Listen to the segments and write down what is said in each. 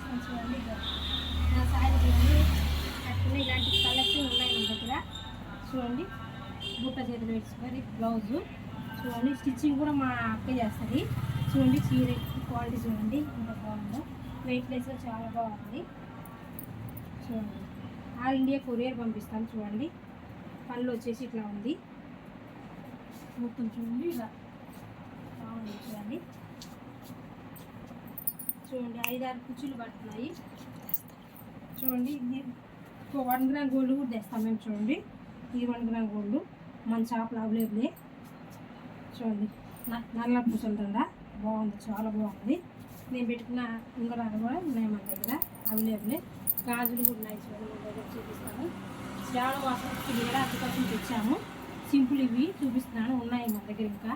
చూపిస్తాను చూడండి. నా సారీ చూడండి కట్టుకుని ఇలాంటి కలెక్షన్ ఉన్నాయి మన దగ్గర. చూడండి బుట్ట చేతులు వేసుకొని బ్లౌజు చూడండి. స్టిచ్చింగ్ కూడా మా అక్క చేస్తుంది. చూడండి చీర క్వాలిటీ చూడండి ఎంత బాగుందో. వెయిట్లెస్గా చాలా బాగుంది. చూడండి ఆల్ ఇండియా కొరియర్ పంపిస్తాను. చూడండి పళ్ళు వచ్చేసి ఇట్లా ఉంది. మొత్తం చూడండి ఇలా బాగుంది. చూడండి చూడండి 5-6 కుచ్చులు పడుతున్నాయి. చూడండి ఇది 1 గ్రామ్ గోల్డ్ కూడా తెస్తాం మేము. చూడండి ఇది 1 గ్రామ్ గోల్డ్ మన షాప్లో అవైలబులే. చూడండి నల్ల పూసలుతుందా బాగుంది, చాలా బాగుంది. నేను పెట్టుకున్న ఉంగరాలు కూడా ఉన్నాయి మన దగ్గర అవైలబులే. గాజులు కూడా ఉన్నాయి. చూడండి మన దగ్గర చూపిస్తాను. శ్రావణ మాసం క్లియర్ అందుకోసం తెచ్చాము. సింపుల్ ఇవి చూపిస్తున్నాను, ఉన్నాయి మన దగ్గర. ఇంకా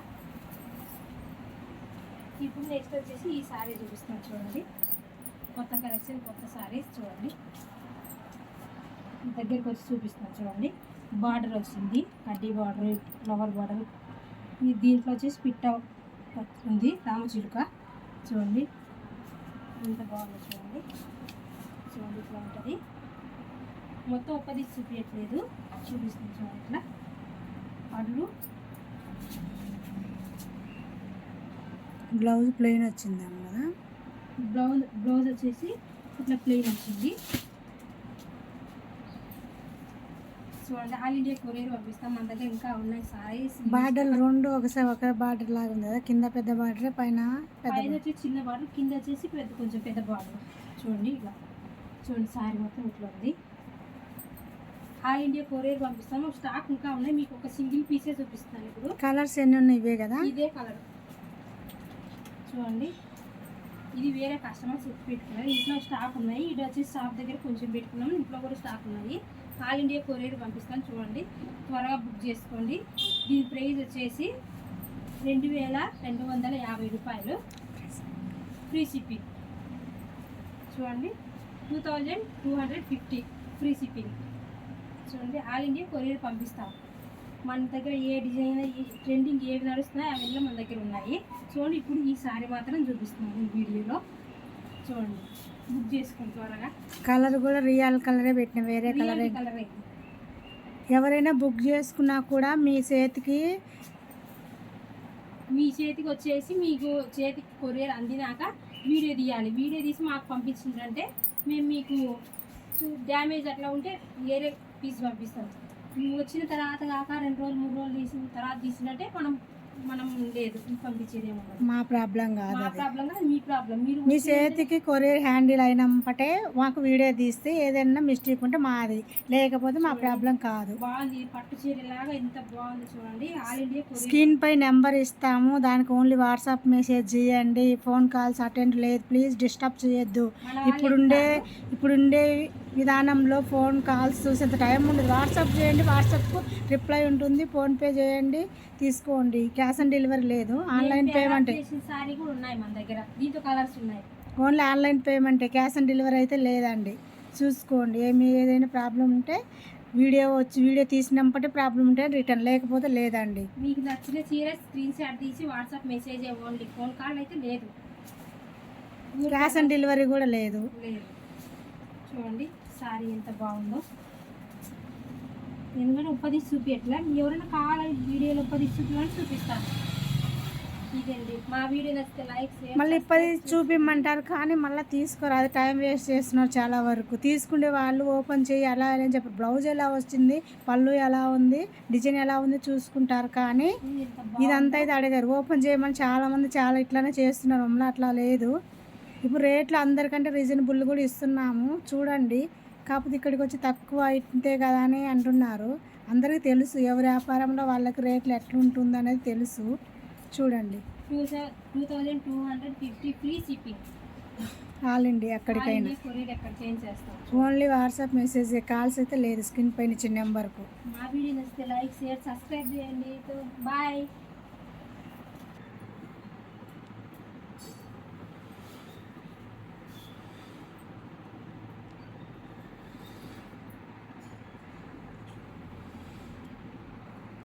ఇప్పుడు నెక్స్ట్ వచ్చేసి ఈ శారీ చూపిస్తున్నాను. చూడండి కొత్త కలెక్షన్, కొత్త శారీస్. చూడండి దగ్గరికి వచ్చి చూపిస్తున్నాను. చూడండి బార్డర్ వచ్చింది, కడ్డీ బార్డర్, ఫ్లవర్ బార్డర్. ఇది దీంట్లో వచ్చేసి పిట్ట ఉంది, రామచిలుక. చూడండి ఎంత బాగుంది. చూడండి చూడండి ఇట్లా ఉంటుంది. మొత్తం ఒక్కది చూపించట్లేదు, చూపిస్తుంది. చూడండి ఇట్లా పళ్ళు. బ్లౌజ్ ప్లెయిన్ వచ్చిందేమో కదా. బ్లౌజ్ వచ్చేసి ఇట్లా ప్లెయిన్ వచ్చింది. చూడండి ఆల్ ఇండియా కొరియర్ పంపిస్తాం. మన దగ్గర ఇంకా ఉన్నాయి సారీస్. బార్డర్ రెండు ఒకసారి ఒక బార్డర్ లాగా ఉంది కదా. కింద పెద్ద బార్డర్, పైన వచ్చేసి చిన్న బార్డర్, కింద వచ్చేసి కొంచెం పెద్ద బార్డర్. చూడండి ఇలా చూడండి సారీ మొత్తం ఇట్లా ఉంది. ఆల్ ఇండియా కొరియర్ పంపిస్తాము. స్టాక్ ఇంకా ఉన్నాయి. మీకు ఒక సింగిల్ పీసే చూపిస్తాను. ఇప్పుడు కలర్స్ ఎన్ని ఉన్నాయి? ఇవే కదా, ఇదే కలర్. చూడండి ఇది వేరే కస్టమర్స్ పెట్టుకున్నారు. ఇంట్లో స్టాక్ ఉన్నాయి. ఇది వచ్చేసి షాప్ దగ్గర కొంచెం పెట్టుకున్నాము, ఇంట్లో కూడా స్టాక్ ఉన్నాయి. ఆల్ ఇండియా కొరియర్ పంపిస్తాను. చూడండి త్వరగా బుక్ చేసుకోండి. దీని ప్రైస్ వచ్చేసి 2250 రూపాయలు, ఫ్రీ షిప్పింగ్. చూడండి 2250 ఫ్రీ షిప్పింగ్. చూడండి ఆల్ ఇండియా కొరియర్ పంపిస్తాం. మన దగ్గర ఏ డిజైన్, ట్రెండింగ్ ఏవి నడుస్తున్నాయి అవన్నీ మన దగ్గర ఉన్నాయి. చూడండి ఇప్పుడు ఈ సారీ మాత్రం చూపిస్తున్నాను ఈ వీడియోలో. చూడండి బుక్ చేసుకోండి త్వరగా. కలర్ కూడా రియల్ కలరే పెట్టిన, వేరే కలర్. ఎవరైనా బుక్ చేసుకున్నా కూడా మీ చేతికి వచ్చేసి మీకు చేతికి కొరియర్ అందినాక వీడియో తీయాలి. వీడియో తీసి మాకు పంపించిందంటే మేము మీకు డ్యామేజ్ అట్లా ఉంటే వేరే పీస్ పంపిస్తాం. వచ్చిన తర్వాత కాక 2 రోజులు 3 రోజులు తీసిన తర్వాత తీసినట్టే మనం లేదు పంపించేది. మా ప్రాబ్లం కాదు, మా ప్రాబ్లం కాదు, మీ ప్రాబ్లం. మీరు మీ చేతికి కొరియర్ హ్యాండిల్ అయినప్పటే మాకు వీడియో తీస్తే ఏదైనా మిస్టేక్ ఉంటే మాది, లేకపోతే మా ప్రాబ్లం కాదు. బాగుంది పట్టు చీరలాగా ఎంత బాగుంది. చూడండి ఆల్ ఇండియా స్క్రీన్ పై నెంబర్ ఇస్తాము, దానికి ఓన్లీ వాట్సాప్ మెసేజ్ చేయండి. ఫోన్ కాల్స్ అటెండ్ లేదు, ప్లీజ్ డిస్టర్బ్ చేయొద్దు. ఇప్పుడుండే విధానంలో ఫోన్ కాల్స్ చూసేంత టైం ఉండదు. వాట్సాప్ చేయండి, వాట్సాప్కు రిప్లై ఉంటుంది. ఫోన్పే చేయండి, తీసుకోండి. క్యాష్ ఆన్ డెలివరీ లేదు, ఆన్లైన్ పేమెంట్. సారీ కూడా ఉన్నాయి మన దగ్గర, దీంతో కలర్స్ ఉన్నాయి. ఓన్లీ ఆన్లైన్ పేమెంటే, క్యాష్ ఆన్ డెలివరీ అయితే లేదండి. చూసుకోండి. ఏదైనా ప్రాబ్లం ఉంటే వీడియో తీసినప్పటి ప్రాబ్లం ఉంటే రిటర్న్, లేకపోతే లేదండి. మీకు నచ్చిన చీర స్క్రీన్ షాట్ తీసి వాట్సాప్ మెసేజ్ ఇవ్వండి. ఫోన్ కాల్ అయితే లేదు, క్యాష్ ఆన్ డెలివరీ కూడా లేదు. చూడండి సారీ ఎంత బాగుందో. ఎందుకంటే ఉప్పది చూపించట్లే, ఎవరైనా కావాలని వీడియోలో ఉప్పది చూపించాలని చూపిస్తాను. ఇదండి మా వీడియో నచ్చితే లైక్ చేయండి. మళ్ళీ ఇప్పటి చూపిమ్మంటారు కానీ మళ్ళీ తీసుకోరాదు, టైం వేస్ట్ చేస్తున్నారు చాలా వరకు. తీసుకునే వాళ్ళు ఓపెన్ చేయి అలా అని చెప్పి బ్లౌజ్ ఎలా వచ్చింది, పళ్ళు ఎలా ఉంది, డిజైన్ ఎలా ఉంది చూసుకుంటారు. కానీ ఇదంతా అయితే అడిగారు. ఓపెన్ చేయమని చాలామంది చాలా ఇట్లానే చేస్తున్నారు. మమ్మల్ని అట్లా లేదు. ఇప్పుడు రేట్లు అందరికంటే రీజనబుల్ కూడా ఇస్తున్నాము. చూడండి కాకపోతే ఇక్కడికి వచ్చి తక్కువ ఇంతే కదా అని అంటున్నారు. అందరికీ తెలుసు, ఎవరి వ్యాపారంలో వాళ్ళకి రేట్లు ఎట్లుంటుంది అనేది తెలుసు. చూడండి 2250 ఫ్రీ షిప్పింగ్. ఆల్ ఇండియా ఎక్కడికైనా. ఓన్లీ వాట్సాప్ మెసేజ్, కాల్స్ అయితే లేదు. స్క్రీన్ పైన ఇచ్చిన నెంబర్కు. మా వీడియో నచ్చితే లైక్ షేర్ సబ్స్క్రైబ్ చేయండి. బాయ్.